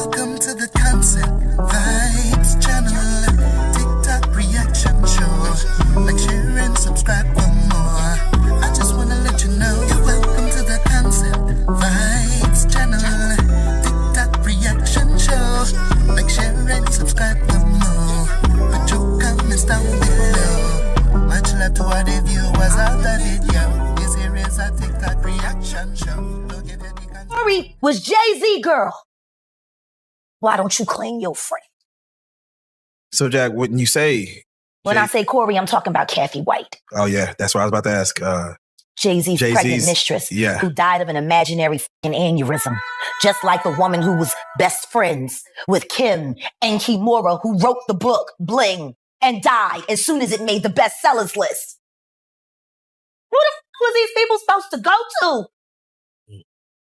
Welcome to the Concept Vibes channel, TikTok reaction show. Like, share, and subscribe for more. I just wanna let you know you're welcome to the Concept Vibes channel, TikTok reaction show. Like, share, and subscribe for more. Put your comments down below. Much love to all the viewers out the video. This here is a TikTok reaction show. Corey was Jay-Z, girl. Why don't you claim your friend? So, Jack, when you say... When I say Corey, I'm talking about Kathy White. Oh, yeah. That's what I was about to ask. Jay-Z's pregnant mistress, who died of an imaginary fucking aneurysm. Just like the woman who was best friends with Kim and Kimura, who wrote the book Bling and died as soon as it made the bestsellers list. Who the fuck was these people supposed to go to?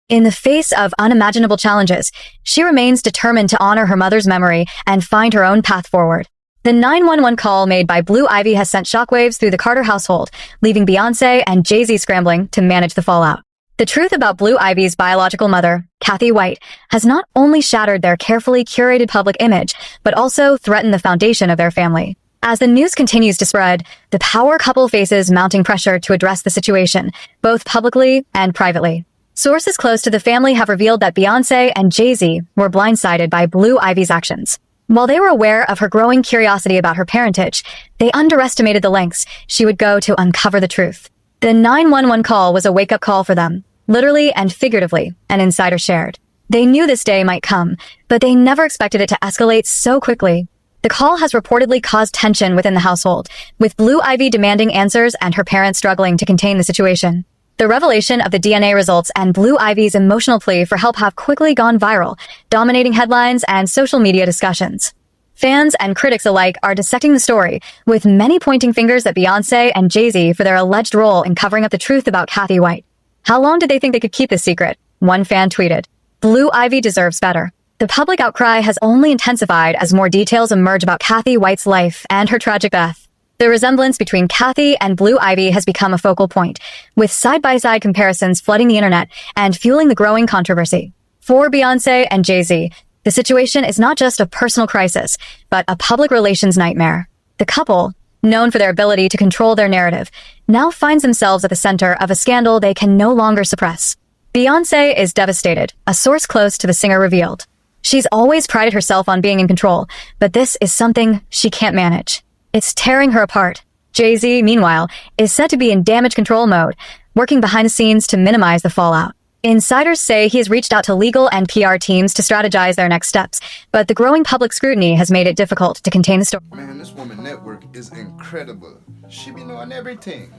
In the face of unimaginable challenges, she remains determined to honor her mother's memory and find her own path forward. The 911 call made by Blue Ivy has sent shockwaves through the Carter household, leaving Beyoncé and Jay-Z scrambling to manage the fallout. The truth about Blue Ivy's biological mother, Kathy White, has not only shattered their carefully curated public image, but also threatened the foundation of their family. As the news continues to spread, the power couple faces mounting pressure to address the situation, both publicly and privately. Sources close to the family have revealed that Beyoncé and Jay-Z were blindsided by Blue Ivy's actions. While they were aware of her growing curiosity about her parentage, they underestimated the lengths she would go to uncover the truth. The 911 call was a wake-up call for them, literally and figuratively, an insider shared. They knew this day might come, but they never expected it to escalate so quickly. The call has reportedly caused tension within the household, with Blue Ivy demanding answers and her parents struggling to contain the situation. The revelation of the DNA results and Blue Ivy's emotional plea for help have quickly gone viral, dominating headlines and social media discussions. Fans and critics alike are dissecting the story, with many pointing fingers at Beyoncé and Jay-Z for their alleged role in covering up the truth about Kathy White. How long did they think they could keep this secret? One fan tweeted, "Blue Ivy deserves better." The public outcry has only intensified as more details emerge about Kathy White's life and her tragic death. The resemblance between Kathy and Blue Ivy has become a focal point, with side-by-side comparisons flooding the internet and fueling the growing controversy. For Beyoncé and Jay-Z, the situation is not just a personal crisis, but a public relations nightmare. The couple, known for their ability to control their narrative, now finds themselves at the center of a scandal they can no longer suppress. Beyoncé is devastated, a source close to the singer revealed. She's always prided herself on being in control, but this is something she can't manage. It's tearing her apart. Jay-Z, meanwhile, is said to be in damage control mode, working behind the scenes to minimize the fallout. Insiders say he has reached out to legal and PR teams to strategize their next steps, but the growing public scrutiny has made it difficult to contain the story. Man, this woman network is incredible. She be knowing everything.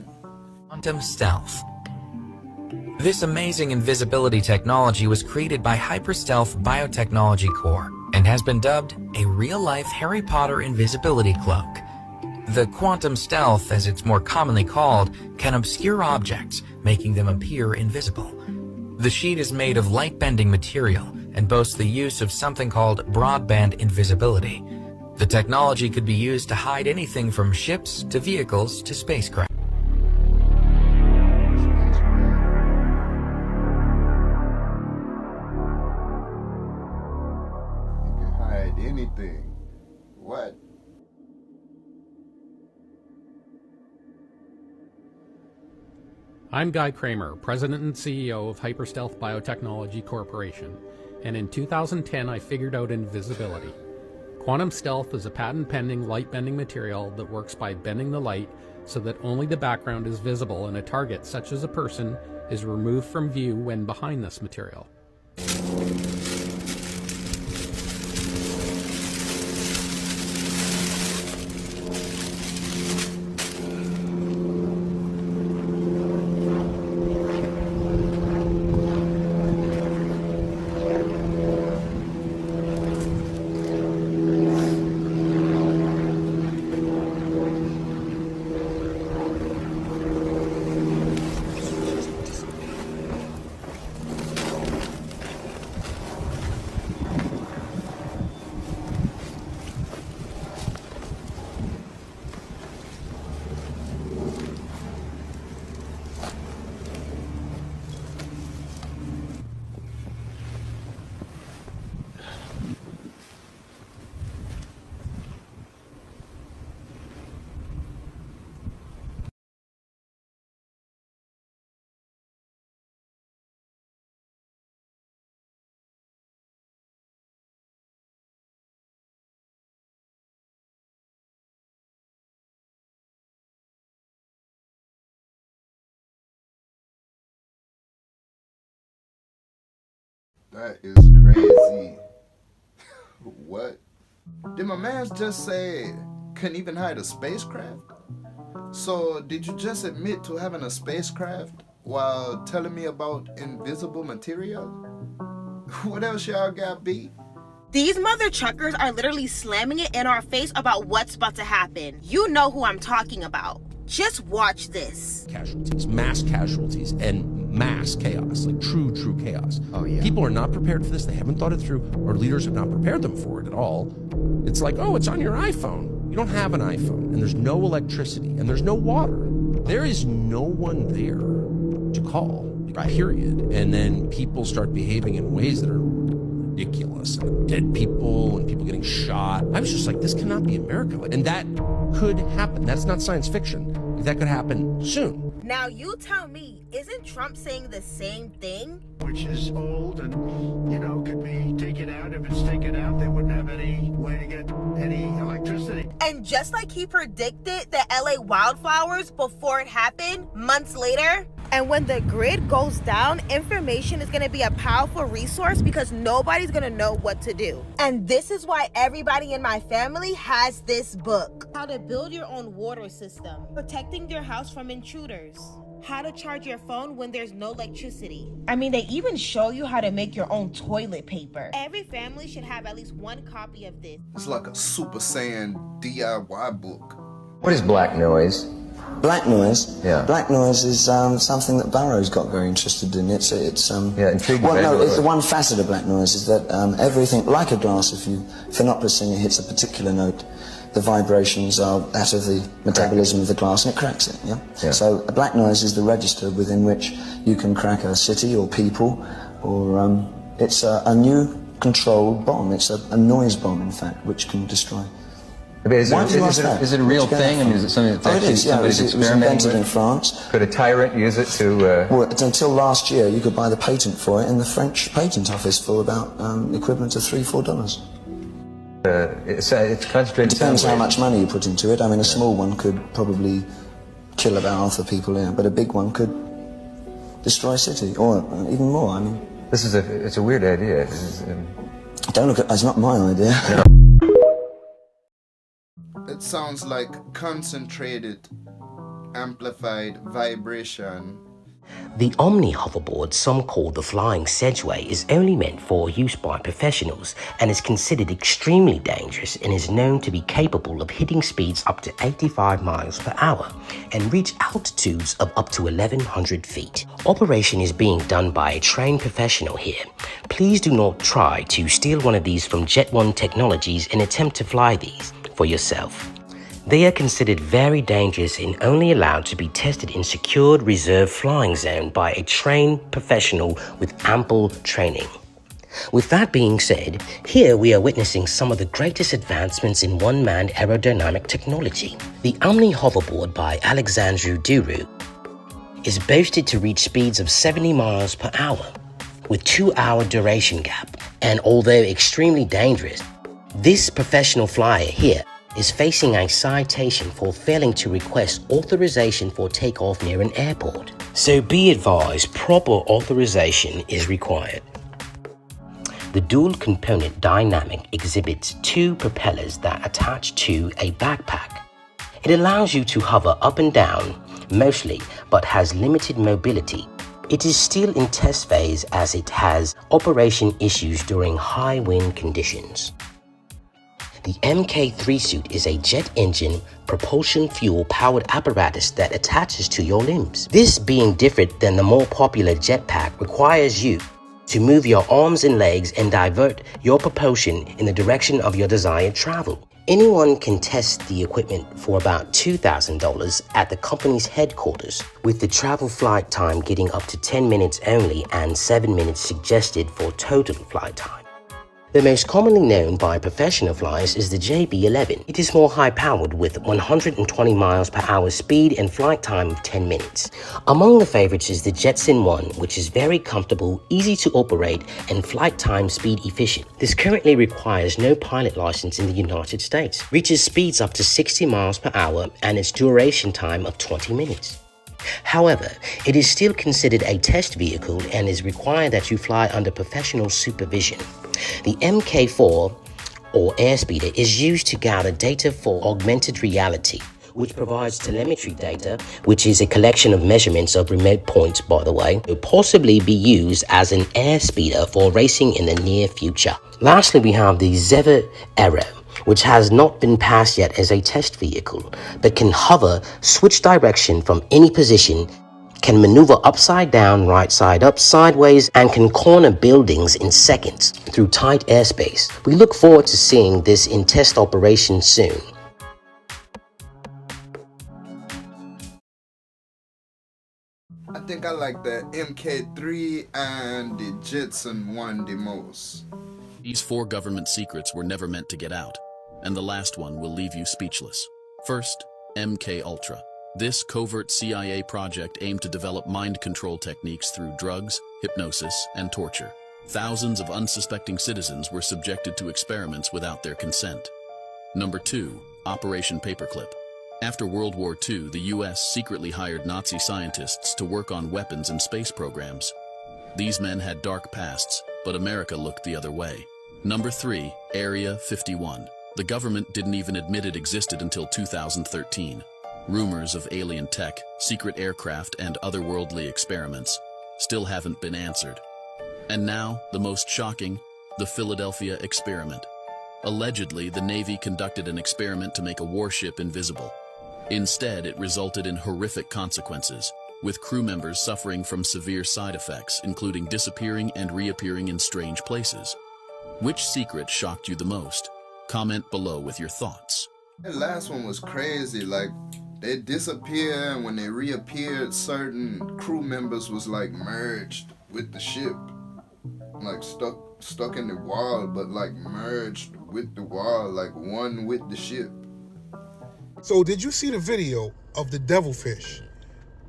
Quantum stealth. This amazing invisibility technology was created by Hyperstealth Biotechnology Corp. And has been dubbed a real-life Harry Potter invisibility cloak. The quantum stealth, as it's more commonly called, can obscure objects, making them appear invisible. The sheet is made of light-bending material and boasts the use of something called broadband invisibility. The technology could be used to hide anything from ships to vehicles to spacecraft. Anything. What? I'm Guy Kramer, President and CEO of Hyperstealth Biotechnology Corporation, and in 2010 I figured out invisibility. Quantum stealth is a patent-pending light-bending material that works by bending the light so that only the background is visible and a target, such as a person, is removed from view when behind this material. That is crazy. What? Did my man just say couldn't even hide a spacecraft? So did you just admit to having a spacecraft while telling me about invisible material? What else y'all got, B? These mother truckers are literally slamming it in our face about what's about to happen. You know who I'm talking about. Just watch this. Casualties, mass casualties, and mass chaos, like true chaos. Oh yeah. People are not prepared for this. They haven't thought it through. Our leaders have not prepared them for it at all. It's like, oh, it's on your iPhone. You don't have an iPhone, and there's no electricity, and there's no water. There is no one there to call, period. And then people start behaving in ways that are ridiculous. And dead people and people getting shot. I was just like, this cannot be America. And that could happen. That's not science fiction. That could happen soon. Now you tell me, isn't Trump saying the same thing? Which is old and, could be taken out. If it's taken out, they wouldn't have any way to get any electricity. And just like he predicted the LA wildflowers before it happened, months later, and when the grid goes down, information is going to be a powerful resource because nobody's going to know what to do. And this is why everybody in my family has this book. How to build your own water system, protecting your house from intruders, how to charge your phone when there's no electricity. I mean, they even show you how to make your own toilet paper. Every family should have at least one copy of this. It's like a Super Saiyan DIY book. What is black noise? Black noise. Yeah. Black noise is something that Barrow's got very interested in. It's intriguing. Well, no, it's the one facet of black noise is that everything, like a glass, if an opera singer hits a particular note, the vibrations are that of the metabolism of the glass, and it cracks it. Yeah. So a black noise is the register within which you can crack a city or people, or it's a new controlled bomb. It's a noise bomb, in fact, which can destroy. Is it a real thing? I mean, is it something that's actually somebody's experimenting with? It was invented in France. Could a tyrant use it to... Well, until last year, you could buy the patent for it in the French patent office for about equivalent to $3-4. It's concentrated... It depends how much money you put into it. I mean, a small one could probably kill about half the people here, but a big one could destroy a city, or even more. I mean... It's a weird idea. Don't look at... It's not my idea. No. It sounds like concentrated, amplified vibration. The Omni hoverboard, some call the Flying Segway, is only meant for use by professionals and is considered extremely dangerous and is known to be capable of hitting speeds up to 85 miles per hour and reach altitudes of up to 1,100 feet. Operation is being done by a trained professional here. Please do not try to steal one of these from Jet One Technologies and attempt to fly these for yourself. They are considered very dangerous and only allowed to be tested in secured reserve flying zone by a trained professional with ample training. With that being said, here we are witnessing some of the greatest advancements in one-man aerodynamic technology. The Omni hoverboard by Alexandru Duru is boasted to reach speeds of 70 miles per hour with 2-hour duration gap, and although extremely dangerous, this professional flyer here is facing a citation for failing to request authorization for takeoff near an airport. So be advised, proper authorization is required. The dual component dynamic exhibits 2 propellers that attach to a backpack. It allows you to hover up and down mostly, but has limited mobility. It is still in test phase as it has operation issues during high wind conditions. The Mk3 suit is a jet engine propulsion fuel powered apparatus that attaches to your limbs. This, being different than the more popular jetpack, requires you to move your arms and legs and divert your propulsion in the direction of your desired travel. Anyone can test the equipment for about $2,000 at the company's headquarters, with the travel flight time getting up to 10 minutes only and 7 minutes suggested for total flight time. The most commonly known by professional flyers is the JB11. It is more high-powered with 120 miles per hour speed and flight time of 10 minutes. Among the favorites is the Jetson 1, which is very comfortable, easy to operate, and flight time speed efficient. This currently requires no pilot license in the United States, reaches speeds up to 60 miles per hour, and its duration time of 20 minutes. However, it is still considered a test vehicle and is required that you fly under professional supervision. The Mk4 or airspeeder is used to gather data for augmented reality, which provides telemetry data, which is a collection of measurements of remote points, by the way, will possibly be used as an airspeeder for racing in the near future. Lastly, we have the Zever Aero, which has not been passed yet as a test vehicle, but can hover, switch direction from any position, can maneuver upside down, right side up, sideways, and can corner buildings in seconds through tight airspace. We look forward to seeing this in test operation soon. I think I like the MK3 and the Jetson one the most. These 4 government secrets were never meant to get out, and the last one will leave you speechless. First, MK Ultra. This covert CIA project aimed to develop mind control techniques through drugs, hypnosis, and torture. Thousands of unsuspecting citizens were subjected to experiments without their consent. Number 2, Operation Paperclip. After World War II, the US secretly hired Nazi scientists to work on weapons and space programs. These men had dark pasts, but America looked the other way. Number 3, Area 51. The government didn't even admit it existed until 2013. Rumors of alien tech, secret aircraft, and otherworldly experiments still haven't been answered. And now, the most shocking, the Philadelphia experiment. Allegedly, the Navy conducted an experiment to make a warship invisible. Instead, it resulted in horrific consequences, with crew members suffering from severe side effects, including disappearing and reappearing in strange places. Which secret shocked you the most? Comment below with your thoughts. That last one was crazy. Like, they disappear, and when they reappeared, certain crew members was like merged with the ship. Like stuck in the wall, but like merged with the wall, like one with the ship. So did you see the video of the devilfish?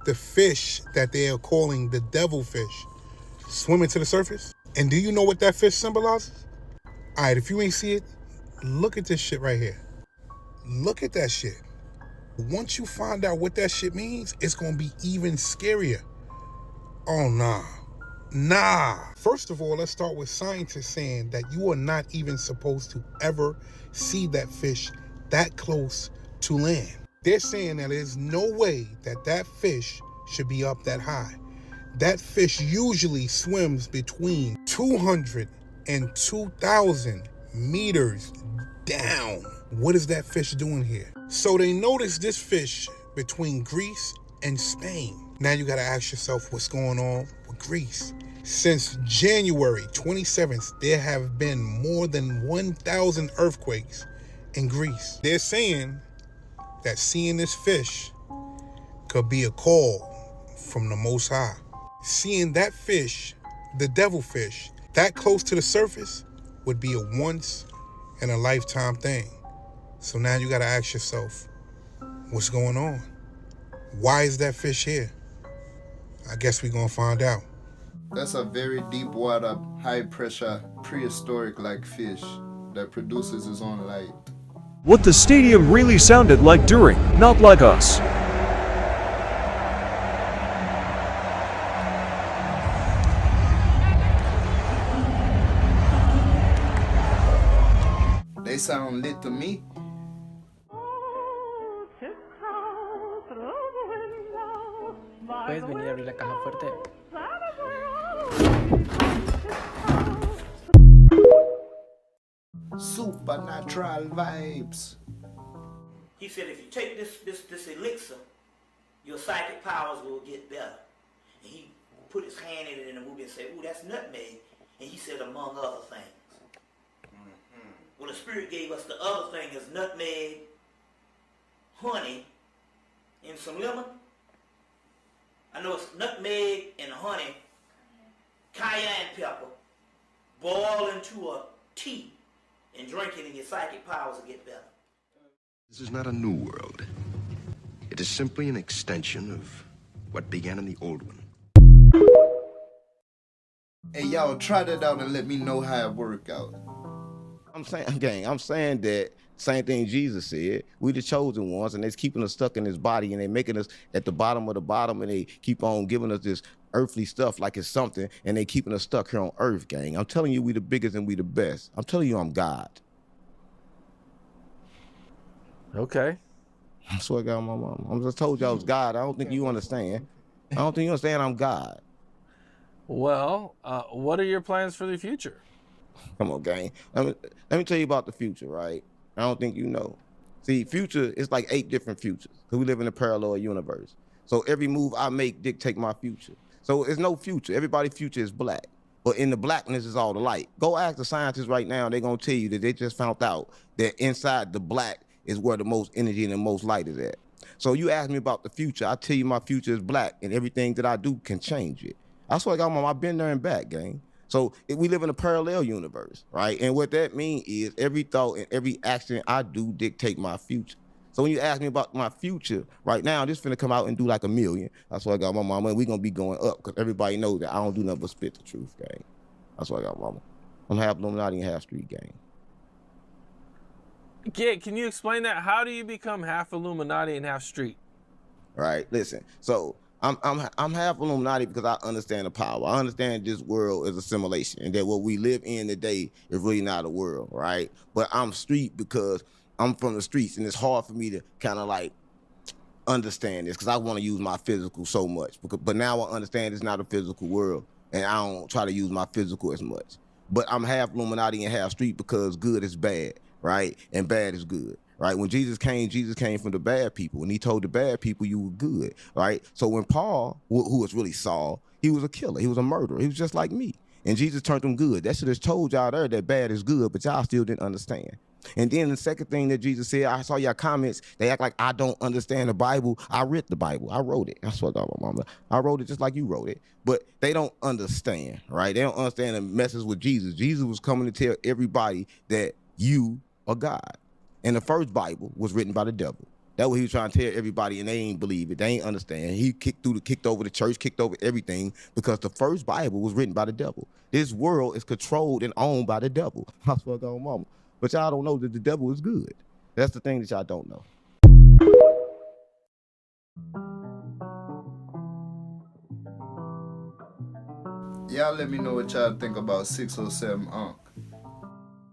The fish that they are calling the devilfish swimming to the surface? And do you know what that fish symbolizes? All right, if you ain't see it, look at this shit right here. Look at that shit. Once you find out what that shit means, it's gonna be even scarier. Oh, nah. First of all, let's start with scientists saying that you are not even supposed to ever see that fish that close to land. They're saying that there's no way that that fish should be up that high. That fish usually swims between 200 and 2,000 meters down. What is that fish doing here? So they noticed this fish between Greece and Spain. Now you gotta ask yourself what's going on with Greece. Since January 27th, there have been more than 1,000 earthquakes in Greece. They're saying that seeing this fish could be a call from the Most High. Seeing that fish, the devilfish, that close to the surface would be a once in a lifetime thing. So now you gotta ask yourself, what's going on? Why is that fish here? I guess we're gonna find out. That's a very deep water, high pressure, prehistoric like fish that produces its own light. What the stadium really sounded like during, not like us. They sound lit to me. ¿Puedes venir a abrir la caja fuerte? Supernatural vibes. He said if you take this elixir, your psychic powers will get better. And he put his hand in it in the movie and said, ooh, that's nutmeg. And he said, among other things. Well, the Spirit gave us the other thing is nutmeg, honey, and some lemon. I know it's nutmeg and honey, cayenne pepper, boil into a tea and drink it and your psychic powers will get better. This is not a new world. It is simply an extension of what began in the old one. Hey, y'all, try that out and let me know how it worked out. I'm saying that same thing Jesus said. We the chosen ones, and they're keeping us stuck in this body, and they're making us at the bottom of the bottom, and they keep on giving us this earthly stuff like it's something, and they keeping us stuck here on earth, gang. I'm telling you, we the biggest and we the best. I'm telling you, I'm God. Okay. I swear to God, my mama. I just told you I was God. I don't think you understand. I don't think you understand I'm God. Well, what are your plans for the future? Come on, gang. Let me tell you about the future, right? I don't think you know. See, future is like 8 different futures because we live in a parallel universe. So every move I make dictate my future. So there's no future. Everybody's future is black. But in the blackness is all the light. Go ask the scientists right now. They're going to tell you that they just found out that inside the black is where the most energy and the most light is at. So you ask me about the future. I tell you my future is black, and everything that I do can change it. That's what I got, Mom. I've been there and back, gang. So we live in a parallel universe, right? And what that means is every thought and every action I do dictate my future. So when you ask me about my future, right now, this finna come out and do like 1 million. That's why I got my mama, and we gonna be going up because everybody knows that I don't do nothing but spit the truth, gang. That's why I got mama. I'm half Illuminati and half street, gang. Yeah, can you explain that? How do you become half Illuminati and half street? Right, listen. So I'm half Illuminati because I understand the power. I understand this world is a simulation and that what we live in today is really not a world, right? But I'm street because I'm from the streets, and it's hard for me to kind of like understand this because I want to use my physical so much. But now I understand it's not a physical world, and I don't try to use my physical as much. But I'm half Illuminati and half street because good is bad, right? And bad is good, right? When Jesus came from the bad people, and he told the bad people you were good, right? So when Paul, who was really Saul, he was a killer, he was a murderer, he was just like me. And Jesus turned him good. That should have told y'all there that bad is good, but y'all still didn't understand. And then the second thing that Jesus said, I saw y'all comments, they act like I don't understand the Bible. I read the Bible. I wrote it. That's what I got, my mama. I wrote it just like you wrote it. But they don't understand, right? They don't understand the message with Jesus. Jesus was coming to tell everybody that you are God. And the first Bible was written by the devil. That's what he was trying to tell everybody, and they ain't believe it. They ain't understand. He kicked over the church, kicked over everything, because the first Bible was written by the devil. This world is controlled and owned by the devil. That's what I got, mama. But y'all don't know that the devil is good. That's the thing that y'all don't know. Y'all let me know what y'all think about 607 Unc.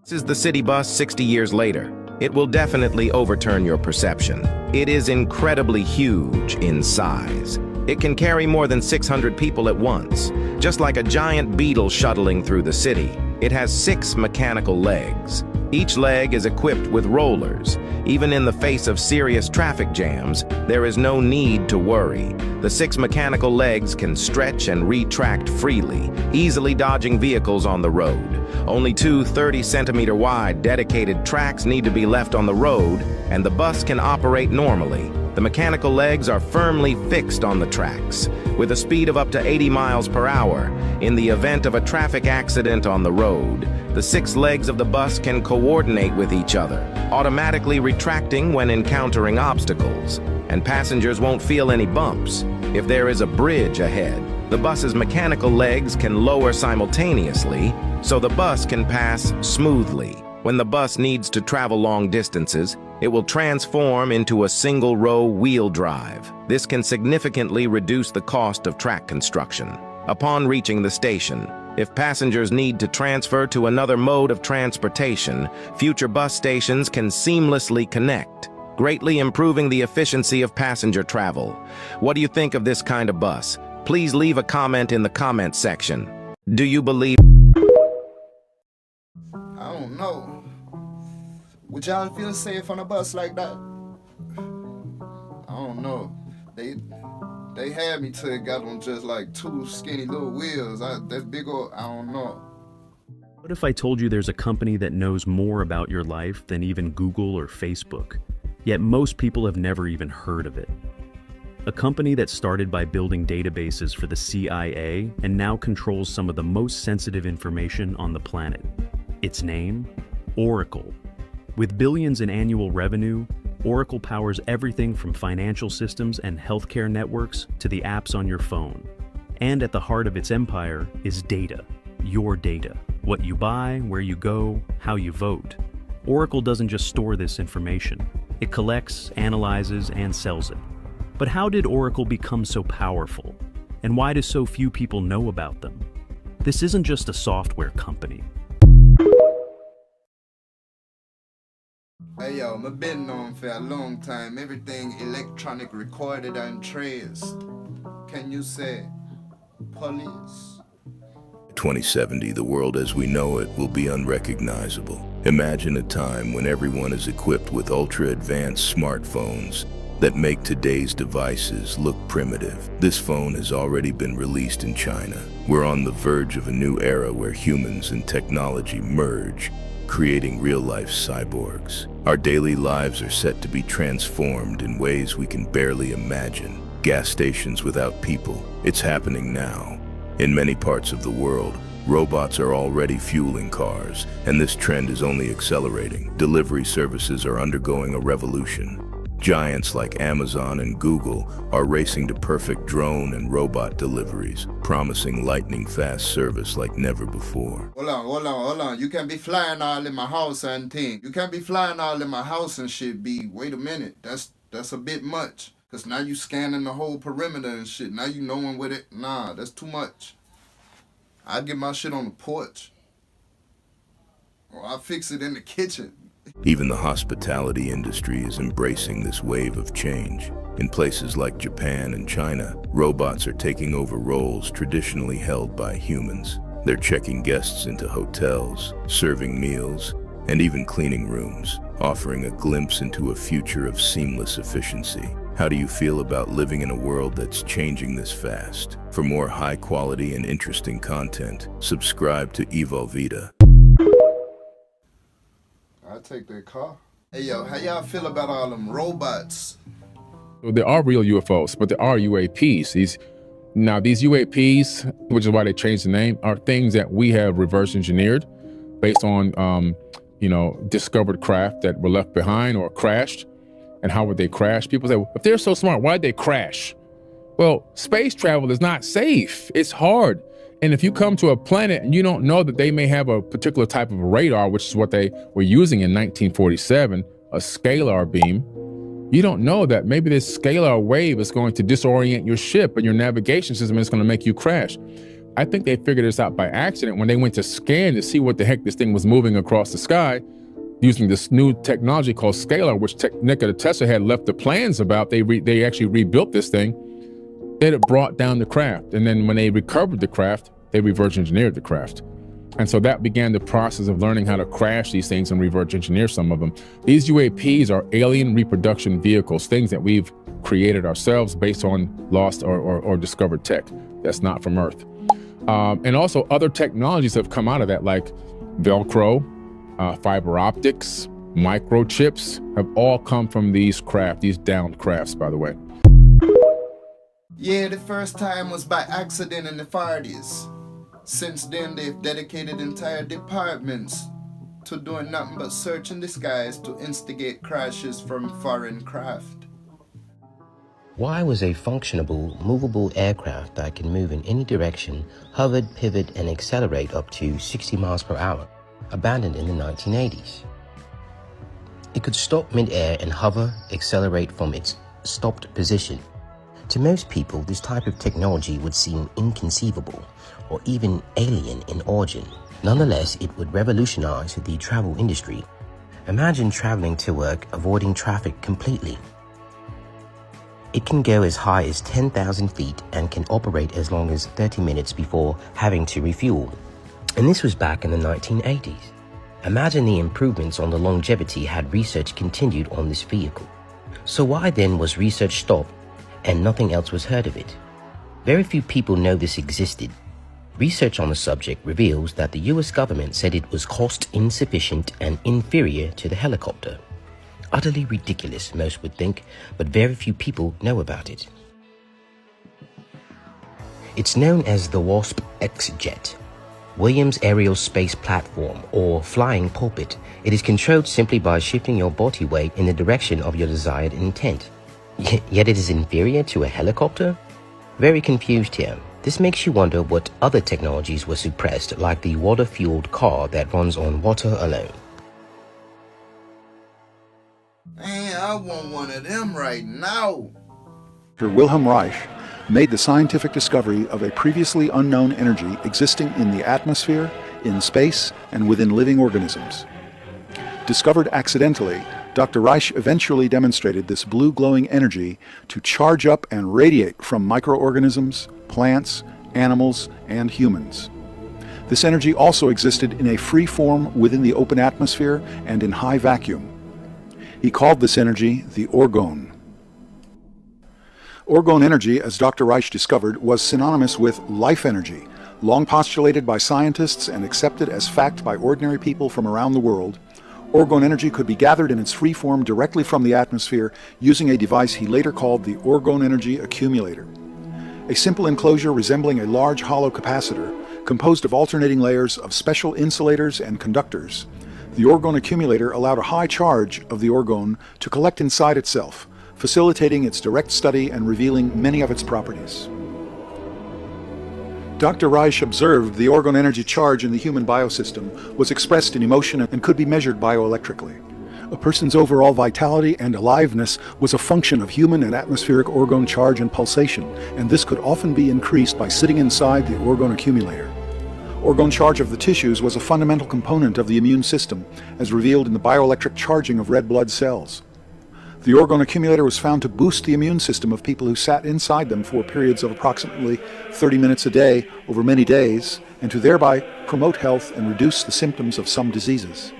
This is the city bus 60 years later. It will definitely overturn your perception. It is incredibly huge in size. It can carry more than 600 people at once, just like a giant beetle shuttling through the city. It has 6 mechanical legs. Each leg is equipped with rollers. Even in the face of serious traffic jams, there is no need to worry. The 6 mechanical legs can stretch and retract freely, easily dodging vehicles on the road. Only 2 30-centimeter wide dedicated tracks need to be left on the road, and the bus can operate normally. The mechanical legs are firmly fixed on the tracks, with a speed of up to 80 miles per hour. In the event of a traffic accident on the road, the 6 legs of the bus can coordinate with each other, automatically retracting when encountering obstacles, and passengers won't feel any bumps. If there is a bridge ahead, the bus's mechanical legs can lower simultaneously, so the bus can pass smoothly. When the bus needs to travel long distances, it will transform into a single-row wheel drive. This can significantly reduce the cost of track construction. Upon reaching the station, if passengers need to transfer to another mode of transportation, future bus stations can seamlessly connect, greatly improving the efficiency of passenger travel. What do you think of this kind of bus? Please leave a comment in the comment section. Do you believe? I don't know. Would y'all feel safe on a bus like that? I don't know. They had me till it got on just like 2 skinny little wheels. That big old, I don't know. What if I told you there's a company that knows more about your life than even Google or Facebook, yet most people have never even heard of it? A company that started by building databases for the CIA and now controls some of the most sensitive information on the planet. Its name? Oracle. With billions in annual revenue, Oracle powers everything from financial systems and healthcare networks to the apps on your phone. And at the heart of its empire is data, your data. what you buy, where you go, how you vote. Oracle doesn't just store this information. It collects, analyzes, and sells it. But how did Oracle become so powerful? And why do so few people know about them? This isn't just a software company. Hey yo, I've been known for a long time. Everything electronic recorded and traced. Can you say police? 2070, the world as we know it will be unrecognizable. Imagine a time when everyone is equipped with ultra-advanced smartphones that make today's devices look primitive. This phone has already been released in China. We're on the verge of a new era where humans and technology merge, creating real-life cyborgs. Our daily lives are set to be transformed in ways we can barely imagine. Gas stations without people. It's happening now. In many parts of the world, robots are already fueling cars, and this trend is only accelerating. Delivery services are undergoing a revolution. Giants like Amazon and Google are racing to perfect drone and robot deliveries, promising lightning-fast service like never before. Hold on. You can't be flying all in my house and thing. You can't be flying all in my house and shit, B. Wait a minute. That's a bit much. Cause now you scanning the whole perimeter and shit. Now you knowing what it. Nah, that's too much. I get my shit on the porch. Or I fix it in the kitchen. Even the hospitality industry is embracing this wave of change. In places like Japan and China, robots are taking over roles traditionally held by humans. They're checking guests into hotels, serving meals, and even cleaning rooms, offering a glimpse into a future of seamless efficiency. How do you feel about living in a world that's changing this fast? For more high-quality and interesting content, subscribe to Evolvita. I take that car. Hey yo, how y'all feel about all them robots? Well, there are real UFOs, but there are UAPs. These UAPs, which is why they changed the name, are things that we have reverse engineered based on, discovered craft that were left behind or crashed. And how would they crash? People say, well, if they're so smart, why'd they crash? Well, space travel is not safe. It's hard. And if you come to a planet and you don't know that they may have a particular type of radar, which is what they were using in 1947, a scalar beam, you don't know that maybe this scalar wave is going to disorient your ship and your navigation system, and it's going to make you crash. I think they figured this out by accident when they went to scan to see what the heck this thing was moving across the sky using this new technology called scalar, which Nikola Tesla had left the plans about. They actually rebuilt this thing. Then it brought down the craft. And then when they recovered the craft, they reverse engineered the craft. And so that began the process of learning how to crash these things and reverse engineer some of them. These UAPs are alien reproduction vehicles, things that we've created ourselves based on lost or discovered tech that's not from Earth. And also other technologies have come out of that, like Velcro, fiber optics, microchips have all come from these craft, these downed crafts, by the way. Yeah, the first time was by accident in the 40s. Since then, they've dedicated entire departments to doing nothing but search and disguise to instigate crashes from foreign craft. Why was a functionable, movable aircraft that can move in any direction, hover, pivot, and accelerate up to 60 miles per hour abandoned in the 1980s? It could stop mid-air and hover, accelerate from its stopped position. To most people, this type of technology would seem inconceivable or even alien in origin. Nonetheless, it would revolutionize the travel industry. Imagine traveling to work, avoiding traffic completely. It can go as high as 10,000 feet and can operate as long as 30 minutes before having to refuel. And this was back in the 1980s. Imagine the improvements on the longevity had research continued on this vehicle. So why then was research stopped and nothing else was heard of it? Very few people know this existed. Research on the subject reveals that the US government said it was cost insufficient and inferior to the helicopter. Utterly ridiculous, most would think, but very few people know about it. It's known as the WASP X-Jet, Williams Aerial Space Platform, or Flying Pulpit. It is controlled simply by shifting your body weight in the direction of your desired intent. Yet it is inferior to a helicopter? Very confused here. This makes you wonder what other technologies were suppressed, like the water-fueled car that runs on water alone. Man, I want one of them right now. Dr. Wilhelm Reich made the scientific discovery of a previously unknown energy existing in the atmosphere, in space, and within living organisms. Discovered accidentally, Dr. Reich eventually demonstrated this blue glowing energy to charge up and radiate from microorganisms, plants, animals, and humans. This energy also existed in a free form within the open atmosphere and in high vacuum. He called this energy the orgone. Orgone energy, as Dr. Reich discovered, was synonymous with life energy, long postulated by scientists and accepted as fact by ordinary people from around the world. Orgone energy could be gathered in its free form directly from the atmosphere using a device he later called the orgone energy accumulator. A simple enclosure resembling a large hollow capacitor, composed of alternating layers of special insulators and conductors. The orgone accumulator allowed a high charge of the orgone to collect inside itself, facilitating its direct study and revealing many of its properties. Dr. Reich observed the orgone energy charge in the human biosystem was expressed in emotion and could be measured bioelectrically. A person's overall vitality and aliveness was a function of human and atmospheric orgone charge and pulsation, and this could often be increased by sitting inside the orgone accumulator. Orgone charge of the tissues was a fundamental component of the immune system, as revealed in the bioelectric charging of red blood cells. The orgone accumulator was found to boost the immune system of people who sat inside them for periods of approximately 30 minutes a day over many days, and to thereby promote health and reduce the symptoms of some diseases.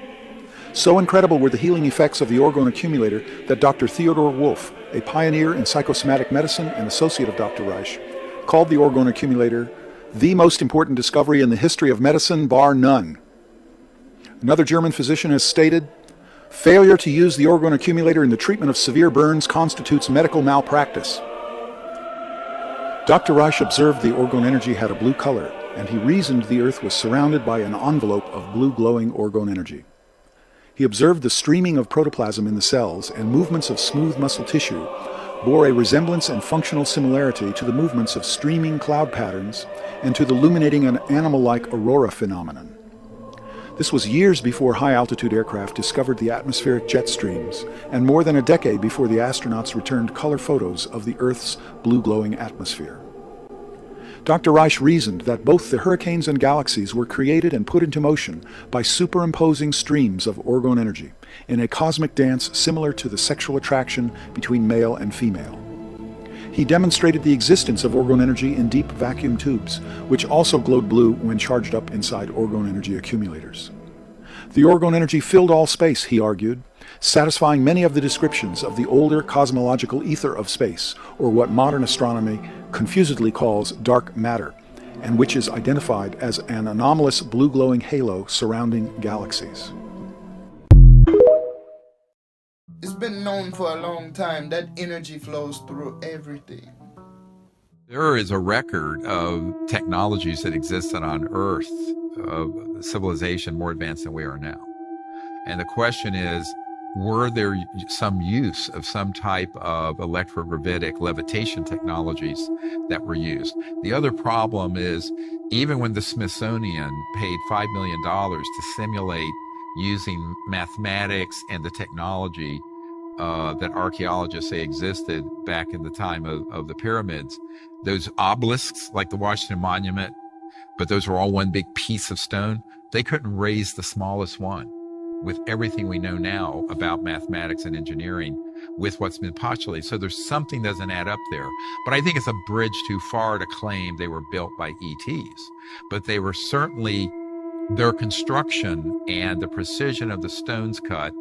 So incredible were the healing effects of the orgone accumulator that Dr. Theodor Wolff, a pioneer in psychosomatic medicine and associate of Dr. Reich, called the orgone accumulator the most important discovery in the history of medicine, bar none. Another German physician has stated, "Failure to use the orgone accumulator in the treatment of severe burns constitutes medical malpractice." Dr. Reich observed the orgone energy had a blue color, and he reasoned the Earth was surrounded by an envelope of blue glowing orgone energy. He observed the streaming of protoplasm in the cells and movements of smooth muscle tissue bore a resemblance and functional similarity to the movements of streaming cloud patterns and to the illuminating an animal-like aurora phenomenon. This was years before high-altitude aircraft discovered the atmospheric jet streams, and more than a decade before the astronauts returned color photos of the Earth's blue-glowing atmosphere. Dr. Reich reasoned that both the hurricanes and galaxies were created and put into motion by superimposing streams of orgone energy in a cosmic dance similar to the sexual attraction between male and female. He demonstrated the existence of orgone energy in deep vacuum tubes, which also glowed blue when charged up inside orgone energy accumulators. The orgone energy filled all space, he argued, satisfying many of the descriptions of the older cosmological ether of space, or what modern astronomy confusedly calls dark matter, and which is identified as an anomalous blue-glowing halo surrounding galaxies. It's been known for a long time that energy flows through everything. There is a record of technologies that existed on Earth, of civilization more advanced than we are now. And the question is, were there some use of some type of electrogravitic levitation technologies that were used? The other problem is, even when the Smithsonian paid $5 million to simulate using mathematics and the technology that archaeologists say existed back in the time of the pyramids, those obelisks like the Washington Monument, but those were all one big piece of stone, they couldn't raise the smallest one. With everything we know now about mathematics and engineering, with what's been postulated. So there's something doesn't add up there. But I think it's a bridge too far to claim they were built by ETs. But they were certainly, their construction and the precision of the stones cut,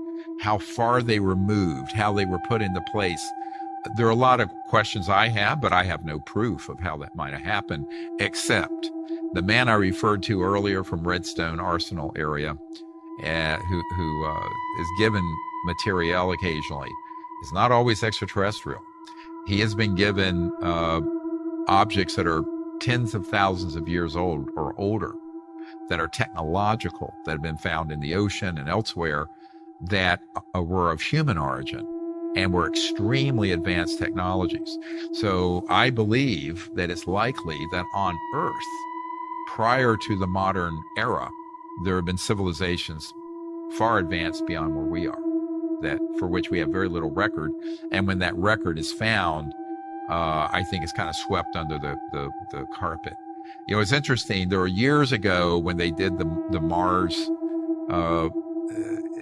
how far they were moved, how they were put into place. There are a lot of questions I have, but I have no proof of how that might have happened, except the man I referred to earlier from Redstone Arsenal area, who is given material occasionally, is not always extraterrestrial. He has been given objects that are tens of thousands of years old or older, that are technological, that have been found in the ocean and elsewhere, that were of human origin. and were extremely advanced technologies. So I believe that it's likely that on Earth, prior to the modern era, there have been civilizations far advanced beyond where we are, that for which we have very little record. And when that record is found, I think it's kind of swept under the carpet. You know, it's interesting. There were years ago when they did the Mars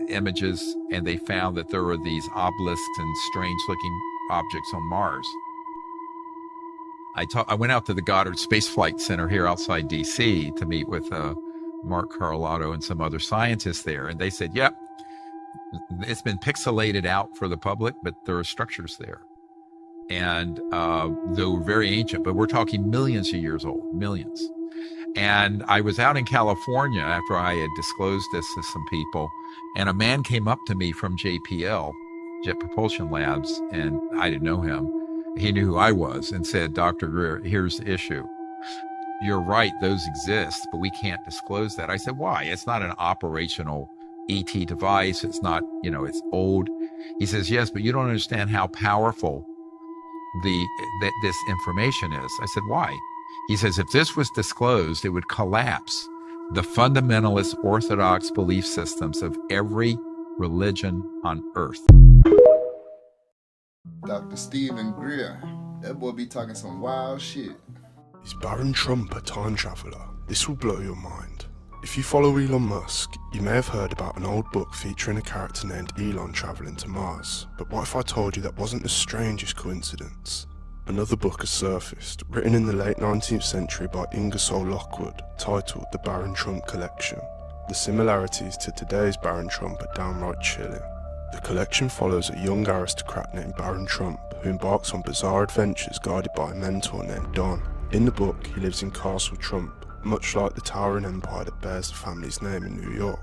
images, and they found that there were these obelisks and strange-looking objects on Mars. I went out to the Goddard Space Flight Center here outside D.C. to meet with Mark Carlotta and some other scientists there, and they said, yep, it's been pixelated out for the public, but there are structures there. And they were very ancient, but we're talking millions of years old, millions. And I was out in California after I had disclosed this to some people, and a man came up to me from JPL, Jet Propulsion Labs, and I didn't know him. He knew who I was and said, Dr. Greer, here's the issue. You're right, those exist, but we can't disclose that. I said, why? It's not an operational ET device. It's not, you know, it's old. He says, yes, but you don't understand how powerful this information is. I said, why? He says, if this was disclosed, it would collapse the fundamentalist orthodox belief systems of every religion on earth. Dr. Stephen Greer, that boy be talking some wild shit. Is Baron Trump a time traveller? This will blow your mind. If you follow Elon Musk, you may have heard about an old book featuring a character named Elon travelling to Mars. But what if I told you that wasn't the strangest coincidence? Another book has surfaced, written in the late 19th century by Ingersoll Lockwood, titled The Baron Trump Collection. The similarities to today's Baron Trump are downright chilling. The collection follows a young aristocrat named Baron Trump, who embarks on bizarre adventures guided by a mentor named Don. In the book, he lives in Castle Trump, much like the towering empire that bears the family's name in New York.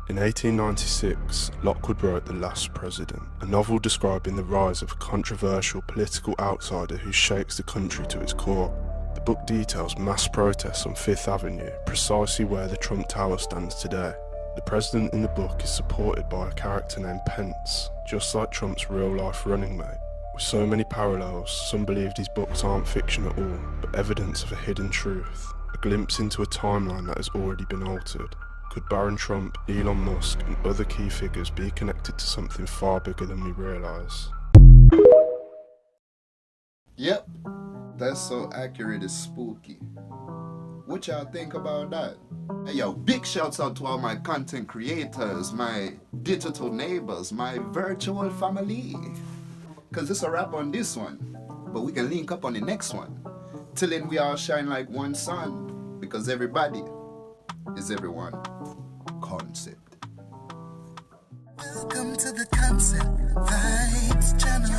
In 1896, Lockwood wrote The Last President, a novel describing the rise of a controversial political outsider who shakes the country to its core. The book details mass protests on Fifth Avenue, precisely where the Trump Tower stands today. The president in the book is supported by a character named Pence, just like Trump's real-life running mate. With so many parallels, some believe these books aren't fiction at all, but evidence of a hidden truth, a glimpse into a timeline that has already been altered. Could Baron Trump, Elon Musk, and other key figures be connected to something far bigger than we realise? Yep, that's so accurate it's spooky. What y'all think about that? Hey yo, big shouts out to all my content creators, my digital neighbors, my virtual family. Cause it's a wrap on this one, but we can link up on the next one. Till then we all shine like one sun, because everybody is everyone. Concept. Welcome to the Concept Vibes channel,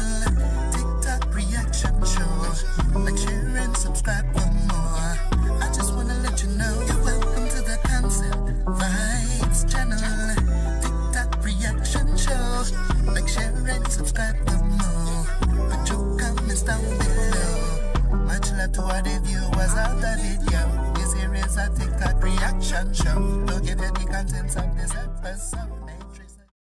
TikTok reaction show. Like, share and subscribe for more. I just wanna let you know you're welcome to the Concept Vibes channel, TikTok reaction show. Like, share and subscribe for more. Put your comments down below. Much love to all the viewers out the video. This here is a TikTok reaction show. Don't get any contents of this episode.